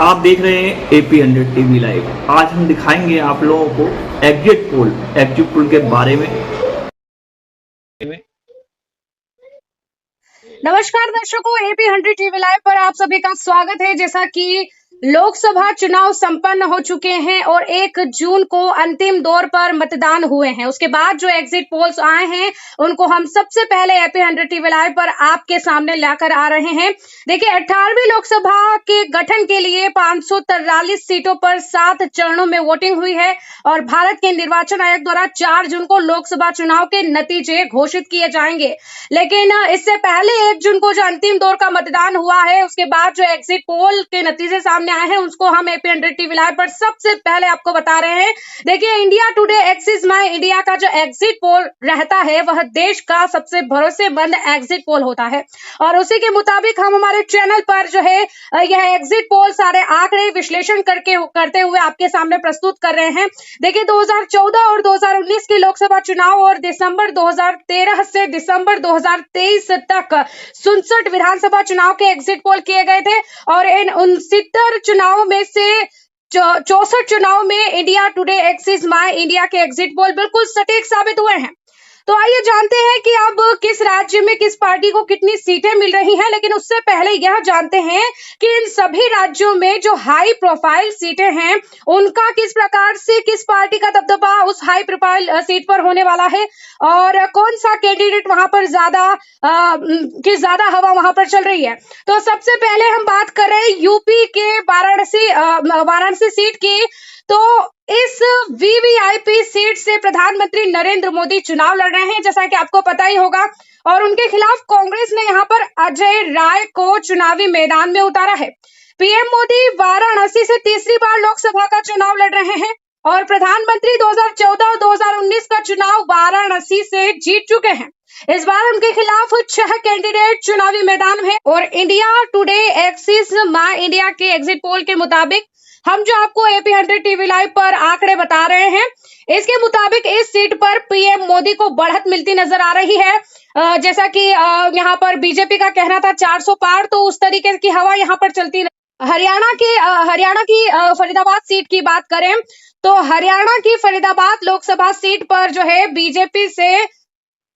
आप देख रहे हैं AP100 टीवी लाइव। आज हम दिखाएंगे आप लोगों को एग्जिट पोल के बारे में। नमस्कार दर्शकों, AP100 टीवी लाइव पर आप सभी का स्वागत है। जैसा कि लोकसभा चुनाव संपन्न हो चुके हैं और 1 जून को अंतिम दौर पर मतदान हुए हैं, उसके बाद जो एग्जिट पोल्स आए हैं उनको हम सबसे पहले AP100 टीवी लाइव पर आपके सामने लाकर आ रहे हैं। देखिए, 18वीं लोकसभा के गठन के लिए 543 सीटों पर 7 चरणों में वोटिंग हुई है और भारत के निर्वाचन आयोग द्वारा 4 जून को लोकसभा चुनाव के नतीजे घोषित किए जाएंगे। लेकिन इससे पहले 1 जून को जो अंतिम दौर का मतदान हुआ है, उसके बाद जो एग्जिट पोल के नतीजे सामने आए हैं उसको हम AP100 टीवी लाइव पर सबसे पहले आपको बता रहे हैं। देखिए, India today axis my India का जो एग्जिट पोल रहता है वह देश का सबसे भरोसेमंद एग्जिट पोल होता है और उसी के मुताबिक हम हमारे चैनल पर जो है यह एग्जिट पोल सारे आंकड़े विश्लेषण करते हुए आपके सामने प्रस्तुत कर रहे हैं। देखिए, 2014 और 2019 की लोकसभा चुनाव और दिसंबर 2013 से दिसंबर 2023 तक 67 विधानसभा चुनाव के एग्जिट पोल किए गए थे और इन 69 चुनाव में से 64 चुनाव में India today axis my India के एग्जिट पोल बिल्कुल सटीक साबित हुए हैं। तो आइए जानते हैं कि अब किस राज्य में किस पार्टी को कितनी सीटें मिल रही हैं। लेकिन उससे पहले यह जानते हैं कि इन सभी राज्यों में जो हाई प्रोफाइल सीटें हैं उनका किस प्रकार से किस पार्टी का दबदबा उस हाई प्रोफाइल सीट पर होने वाला है और कौन सा कैंडिडेट वहां पर ज्यादा हवा वहां पर चल रही है। तो सबसे पहले हम बात करें यूपी के वाराणसी सीट की। तो इस वीवीआईपी सीट से प्रधानमंत्री नरेंद्र मोदी चुनाव लड़ रहे हैं, जैसा कि आपको पता ही होगा, और उनके खिलाफ कांग्रेस ने यहां पर अजय राय को चुनावी मैदान में उतारा है। पीएम मोदी वाराणसी से तीसरी बार लोकसभा का चुनाव लड़ रहे हैं और प्रधानमंत्री 2014 और 2019 का चुनाव वाराणसी से जीत चुके हैं। इस बार उनके खिलाफ 6 कैंडिडेट चुनावी मैदान में और India today axis my India के एग्जिट पोल के मुताबिक हम जो आपको AP100 टीवी लाइव पर आंकड़े बता रहे हैं, इसके मुताबिक इस सीट पर पीएम मोदी को बढ़त मिलती नजर आ रही है। जैसा कि यहाँ पर बीजेपी का कहना था 400 पार, तो उस तरीके की हवा यहाँ पर चलती। हरियाणा की फरीदाबाद सीट की बात करें तो हरियाणा की फरीदाबाद लोकसभा सीट पर जो है बीजेपी से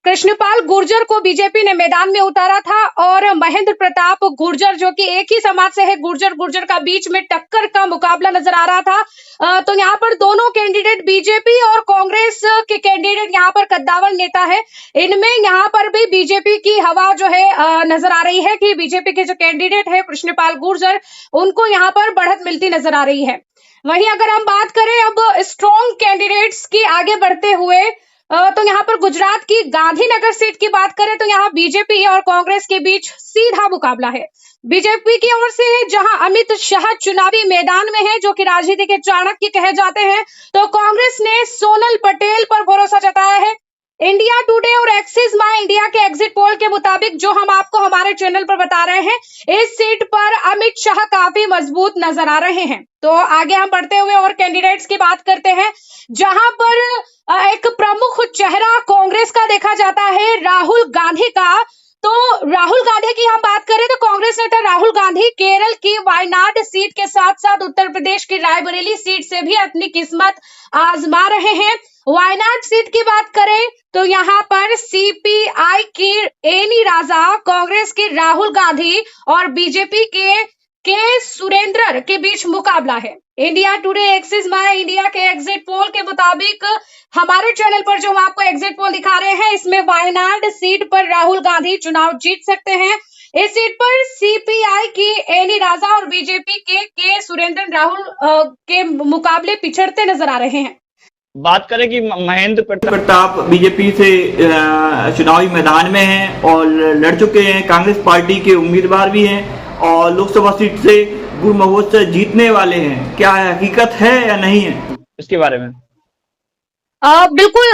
कृष्णपाल गुर्जर को बीजेपी ने मैदान में उतारा था और महेंद्र प्रताप गुर्जर, जो कि एक ही समाज से है, गुर्जर का बीच में टक्कर का मुकाबला नजर आ रहा था। तो यहाँ पर दोनों कैंडिडेट बीजेपी और कांग्रेस के कैंडिडेट यहाँ पर कद्दावर नेता है, इनमें यहाँ पर भी बीजेपी की हवा जो है नजर आ रही है कि बीजेपी के जो कैंडिडेट है कृष्णपाल गुर्जर, उनको यहाँ पर बढ़त मिलती नजर आ रही है। वहीं अगर हम बात करें अब स्ट्रॉन्ग कैंडिडेट्स की आगे बढ़ते हुए, तो यहाँ पर गुजरात की गांधीनगर सीट की बात करें तो यहाँ बीजेपी और कांग्रेस के बीच सीधा मुकाबला है। बीजेपी की ओर से जहां अमित शाह चुनावी मैदान में है, जो कि राजनीति के चाणक्य कहे जाते हैं, तो कांग्रेस ने सोनल पटेल पर भरोसा जताया है। इंडिया टुडे और एक्सिस माय इंडिया के एग्जिट पोल के मुताबिक जो हम आपको हमारे चैनल पर बता रहे हैं, इस सीट पर अमित शाह काफी मजबूत नजर आ रहे हैं। तो आगे हम बढ़ते हुए और कैंडिडेट्स की बात करते हैं, जहां पर एक प्रमुख चेहरा कांग्रेस का देखा जाता है, राहुल गांधी का। तो राहुल गांधी की हम बात करें तो कांग्रेस नेता राहुल गांधी केरल की वायनाड सीट के साथ साथ उत्तर प्रदेश की रायबरेली सीट से भी अपनी किस्मत आजमा रहे हैं। वायनाड सीट की बात करें तो यहाँ पर सीपीआई की एनी राजा, कांग्रेस के राहुल गांधी और बीजेपी के सुरेंद्र के बीच मुकाबला है। India today axis my India के एग्जिट पोल के मुताबिक हमारे चैनल पर जो हम आपको एग्जिट पोल दिखा रहे हैं, इसमें वायनाड सीट पर राहुल गांधी चुनाव जीत सकते हैं। इस सीट पर सीपीआई की एनी राजा और बीजेपी के सुरेंद्र राहुल के मुकाबले पिछड़ते नजर आ रहे हैं। बात करें कि महेंद्र प्रताप बीजेपी से चुनावी मैदान में हैं और लड़ चुके हैं, कांग्रेस पार्टी के उम्मीदवार भी हैं और लोकसभा सीट से गुरमहोत से जीतने वाले हैं। क्या हकीकत है या नहीं है, इसके बारे में? बिल्कुल,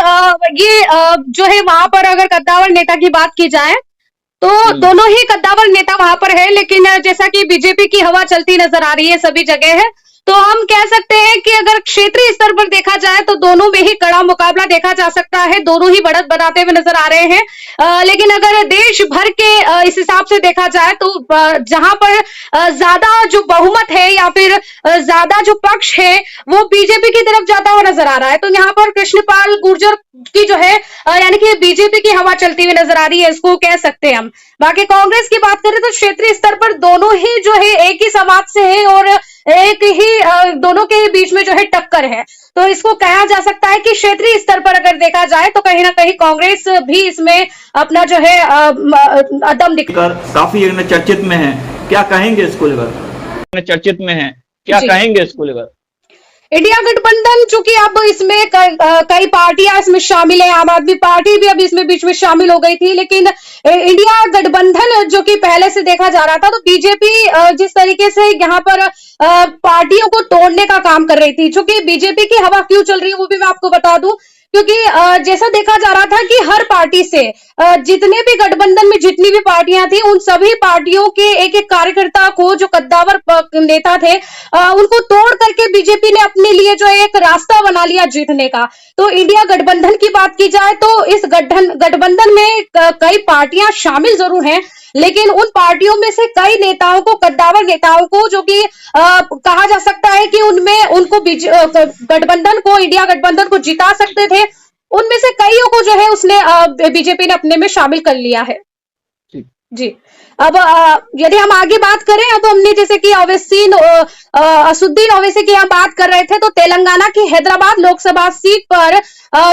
ये जो है वहां पर अगर कद्दावर नेता की बात की जाए तो दोनों ही कद्दावर नेता वहां पर है, लेकिन जैसा कि बीजेपी की हवा चलती नजर आ रही है सभी जगह है, तो हम कह सकते हैं कि अगर क्षेत्रीय स्तर पर देखा जाए तो दोनों में ही कड़ा मुकाबला देखा जा सकता है, दोनों ही बढ़त बनाते हुए नजर आ रहे हैं। लेकिन अगर देश भर के इस हिसाब से देखा जाए तो जहां पर ज्यादा जो बहुमत है या फिर ज्यादा जो पक्ष है वो बीजेपी की तरफ जाता हुआ नजर आ रहा है। तो यहाँ पर कृष्णपाल गुर्जर की जो है यानी कि बीजेपी की हवा चलती हुई नजर आ रही है, इसको कह सकते हैं हम। बाकी कांग्रेस की बात करें तो क्षेत्रीय स्तर पर दोनों ही जो है एक ही समाज से है और एक ही दोनों के बीच में जो है टक्कर है। तो इसको कहा जा सकता है कि क्षेत्रीय स्तर पर अगर देखा जाए तो कहीं ना कहीं कांग्रेस भी इसमें अपना जो है दम दिखाकर काफी चर्चित में है। क्या कहेंगे इसको लेकर? चर्चित में है, क्या कहेंगे इसको लेकर? इंडिया गठबंधन चूंकि अब इसमें कई पार्टियां इसमें शामिल है, आम आदमी पार्टी भी अब इसमें बीच में शामिल हो गई थी, लेकिन इंडिया गठबंधन जो कि पहले से देखा जा रहा था तो बीजेपी जिस तरीके से यहाँ पर पार्टियों को तोड़ने का काम कर रही थी, चूंकि बीजेपी की हवा क्यों चल रही है वो भी मैं आपको बता दूं, क्योंकि जैसा देखा जा रहा था कि हर पार्टी से जितने भी गठबंधन में जितनी भी पार्टियां थी उन सभी पार्टियों के एक एक कार्यकर्ता को जो कद्दावर नेता थे उनको तोड़ करके बीजेपी ने अपने लिए जो एक रास्ता बना लिया जीतने का। तो इंडिया गठबंधन की बात की जाए तो इस गठबंधन में कई पार्टियां शामिल जरूर हैं, लेकिन उन पार्टियों में से कई नेताओं को, कद्दावर नेताओं को, जो कि कहा जा सकता है कि उनमें उनको गठबंधन को, इंडिया गठबंधन को जिता सकते थे, उनमें से कईयों को जो है उसने बीजेपी ने अपने में शामिल कर लिया है। जी अब यदि हम आगे बात करें तो हमने जैसे कि असुद्दीन ओवैसी की हम बात कर रहे थे, तो तेलंगाना की हैदराबाद लोकसभा सीट पर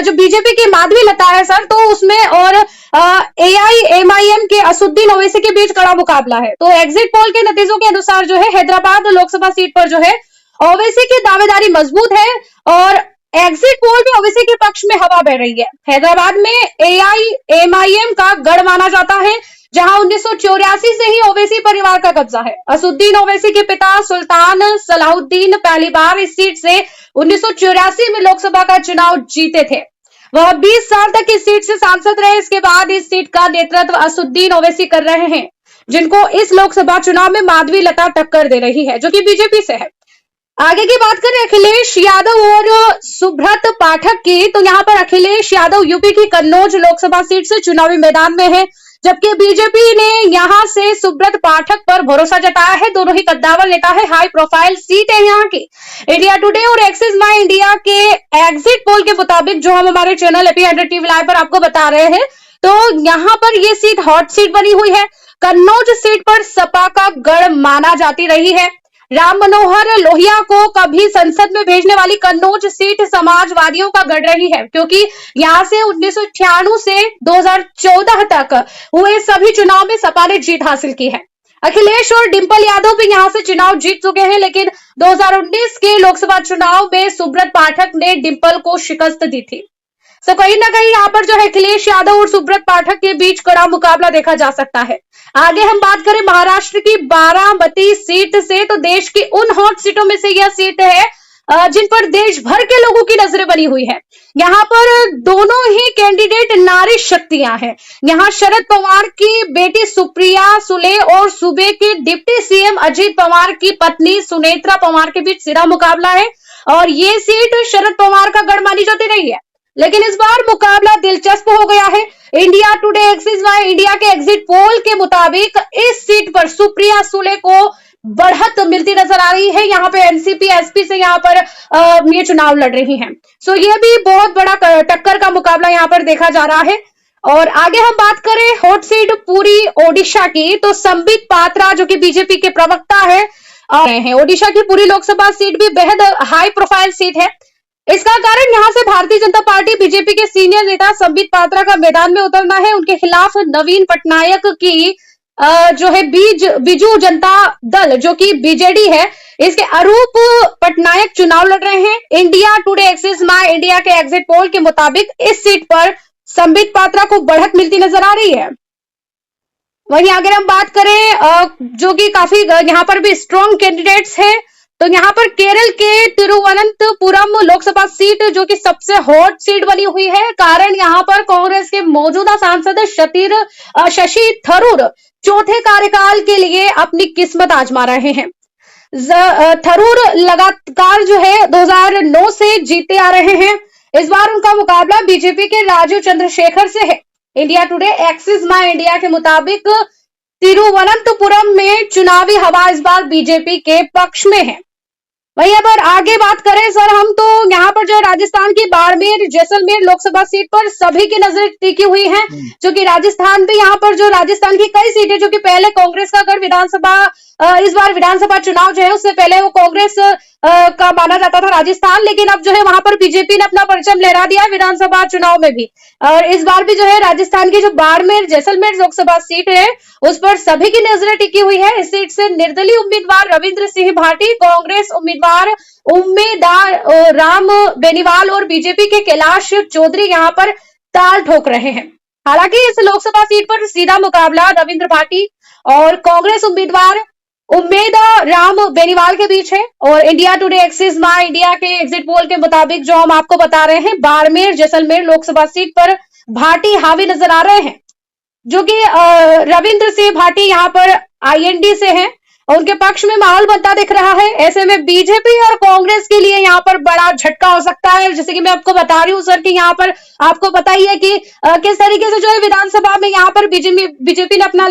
जो बीजेपी की माधवी लता है सर, तो उसमें और AIMIM के असुद्दीन ओवैसी के बीच कड़ा मुकाबला है। तो एग्जिट पोल के नतीजों के अनुसार जो है हैदराबाद लोकसभा सीट पर जो है ओवैसी की दावेदारी मजबूत है और एग्जिट पोल में ओवैसी के पक्ष में हवा बह रही है। हैदराबाद में AIMIM का गढ़ माना जाता है, जहां 1984 से ही ओवैसी परिवार का कब्जा है। असुद्दीन ओवैसी के पिता सुल्तान सलाहुद्दीन पहली बार इस सीट से 1984 में लोकसभा का चुनाव जीते थे। वह 20 साल तक इस सीट से सांसद रहे। इसके बाद इस सीट का नेतृत्व असुद्दीन ओवैसी कर रहे हैं, जिनको इस लोकसभा चुनाव में माधवी लता टक्कर दे रही है, जो कि बीजेपी से है। आगे की बात करें अखिलेश यादव और सुब्रत पाठक की, तो यहाँ पर अखिलेश यादव यूपी की कन्नौज लोकसभा सीट से चुनावी मैदान में है, जबकि बीजेपी ने यहां से सुब्रत पाठक पर भरोसा जताया है। दोनों ही कद्दावर नेता है, हाई प्रोफाइल सीट है यहाँ की। इंडिया टुडे और एक्सिस माई इंडिया के एग्जिट पोल के मुताबिक, जो हम हमारे चैनल AP100 TV लाइव पर आपको बता रहे हैं, तो यहाँ पर ये सीट हॉट सीट बनी हुई है। कन्नौज सीट पर सपा का गढ़ माना जाती रही है। राम मनोहर लोहिया को कभी संसद में भेजने वाली कन्नौज सीट समाजवादियों का गढ़ रही है, क्योंकि यहां से 1996 से 2014 तक हुए सभी चुनाव में सपा ने जीत हासिल की है। अखिलेश और डिंपल यादव भी यहां से चुनाव जीत चुके हैं, लेकिन 2019 के लोकसभा चुनाव में सुब्रत पाठक ने डिंपल को शिकस्त दी थी। तो कहीं ना कहीं यहाँ पर जो है अखिलेश यादव और सुब्रत पाठक के बीच कड़ा मुकाबला देखा जा सकता है। आगे हम बात करें महाराष्ट्र की बारामती सीट से, तो देश की उन हॉट सीटों में से यह सीट है जिन पर देश भर के लोगों की नजरें बनी हुई है। यहाँ पर दोनों ही कैंडिडेट नारी शक्तियां हैं। यहाँ शरद पवार की बेटी सुप्रिया सुले और सूबे के डिप्टी CM अजित पवार की पत्नी सुनेत्रा पवार के बीच सीधा मुकाबला है और ये सीट शरद पवार का गढ़ मानी जाती रही है, लेकिन इस बार मुकाबला दिलचस्प हो गया है। इंडिया टुडे एक्सिस माई इंडिया के एग्जिट पोल के मुताबिक इस सीट पर सुप्रिया सुले को बढ़त मिलती नजर आ रही है। यहाँ पे NCP SP से यहाँ पर ये चुनाव लड़ रही हैं। सो ये भी बहुत बड़ा टक्कर का मुकाबला यहाँ पर देखा जा रहा है। और आगे हम बात करें हॉट सीट पूरी ओडिशा की, तो संबित पात्रा जो कि बीजेपी के प्रवक्ता है, ओडिशा की पूरी लोकसभा सीट भी बेहद हाई प्रोफाइल सीट है। इसका कारण यहाँ से भारतीय जनता पार्टी बीजेपी के सीनियर नेता संबित पात्रा का मैदान में उतरना है। उनके खिलाफ नवीन पटनायक की जो है बीजू जनता दल जो कि BJD है, इसके अरूप पटनायक चुनाव लड़ रहे हैं। इंडिया टुडे एक्सिस माई इंडिया के एग्जिट पोल के मुताबिक इस सीट पर संबित पात्रा को बढ़त मिलती नजर आ रही है। वहीं अगर हम बात करें जो कि काफी यहाँ पर भी स्ट्रॉन्ग कैंडिडेट्स हैं, तो यहाँ पर केरल के तिरुवनंतपुरम लोकसभा सीट जो कि सबसे हॉट सीट बनी हुई है। कारण यहाँ पर कांग्रेस के मौजूदा सांसद शशि थरूर चौथे कार्यकाल के लिए अपनी किस्मत आजमा रहे हैं। थरूर लगातार जो है 2009 से जीते आ रहे हैं। इस बार उनका मुकाबला बीजेपी के राजीव चंद्रशेखर से है। इंडिया टुडे एक्सिस माई इंडिया के मुताबिक तिरुवनंतपुरम में चुनावी हवा इस बार बीजेपी के पक्ष में है। वहीं अगर आगे बात करें सर हम, तो यहाँ पर जो राजस्थान की बाड़मेर जैसलमेर लोकसभा सीट पर सभी की नजर टिकी हुई है, जो कि राजस्थान भी यहाँ पर जो राजस्थान की कई सीटें जो कि पहले कांग्रेस का अगर विधानसभा इस बार विधानसभा चुनाव जो है उससे पहले वो कांग्रेस का माना जाता था राजस्थान, लेकिन अब जो है वहां पर बीजेपी ने अपना परचम लहरा दिया है विधानसभा चुनाव में भी। और इस बार भी जो है राजस्थान की जो बाड़मेर जैसलमेर लोकसभा सीट है उस पर सभी की नजरें टिकी हुई है। इस सीट से निर्दलीय उम्मीदवार रविंद्र सिंह भाटी, कांग्रेस उम्मीदवार राम बेनीवाल और बीजेपी के कैलाश चौधरी यहाँ पर ताल ठोक रहे हैं। हालांकि इस लोकसभा सीट पर सीधा मुकाबला रविंद्र भाटी और कांग्रेस उम्मीदवार राम बेनीवाल के बीच है। और इंडिया टुडे एक्सिस माई इंडिया के एग्जिट पोल के मुताबिक जो हम आपको बता रहे हैं, बाड़मेर जैसलमेर लोकसभा सीट पर भाटी हावी नजर आ रहे हैं, जो कि रविंद्र सिंह भाटी यहाँ पर आईएनडी से हैं और उनके पक्ष में माहौल बनता दिख रहा है। ऐसे में बीजेपी और कांग्रेस के लिए यहाँ पर बड़ा झटका हो सकता है। जैसे कि मैं आपको बता रही हूँ सर कि यहाँ पर आपको पता ही है कि किस तरीके से जो है विधानसभा में यहाँ पर बीजेपी ने अपना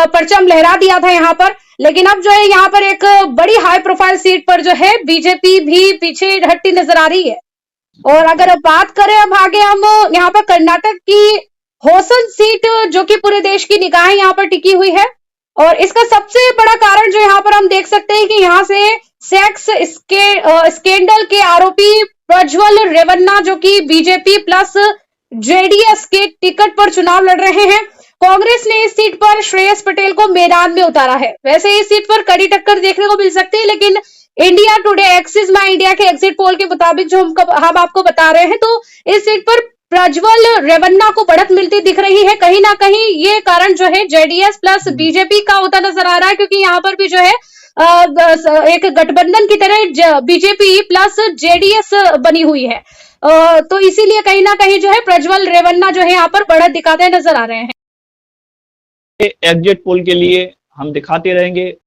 परचम लहरा दिया था यहाँ पर, लेकिन अब जो है यहाँ पर एक बड़ी हाई प्रोफाइल सीट पर जो है बीजेपी भी पीछे हटती नजर आ रही है। और अगर बात करें अब आगे हम यहाँ पर कर्नाटक की होसन सीट जो कि पूरे देश की निगाहें यहाँ पर टिकी हुई है, और इसका सबसे बड़ा कारण जो यहाँ पर हम देख सकते हैं कि यहाँ से सेक्स स्कैंडल के आरोपी प्रज्वल रेवन्ना जो कि बीजेपी प्लस जेडीएस के टिकट पर चुनाव लड़ रहे हैं। कांग्रेस ने इस सीट पर श्रेयस पटेल को मैदान में उतारा है। वैसे इस सीट पर कड़ी टक्कर देखने को मिल सकती है, लेकिन इंडिया टुडे एक्सिस माई इंडिया के एग्जिट पोल के मुताबिक जो हम आपको बता रहे हैं, तो इस सीट पर प्रज्वल रेवन्ना को बढ़त मिलती दिख रही है। कहीं ना कहीं ये कारण जो है जेडीएस प्लस बीजेपी का होता नजर आ रहा है, क्योंकि यहाँ पर भी जो है एक गठबंधन की तरह बीजेपी प्लस जेडीएस बनी हुई है। तो इसीलिए कहीं ना कहीं जो है प्रज्वल रेवन्ना जो है यहाँ पर बढ़त दिखाते नजर आ रहे हैं। एग्जिट पोल के लिए हम दिखाते रहेंगे।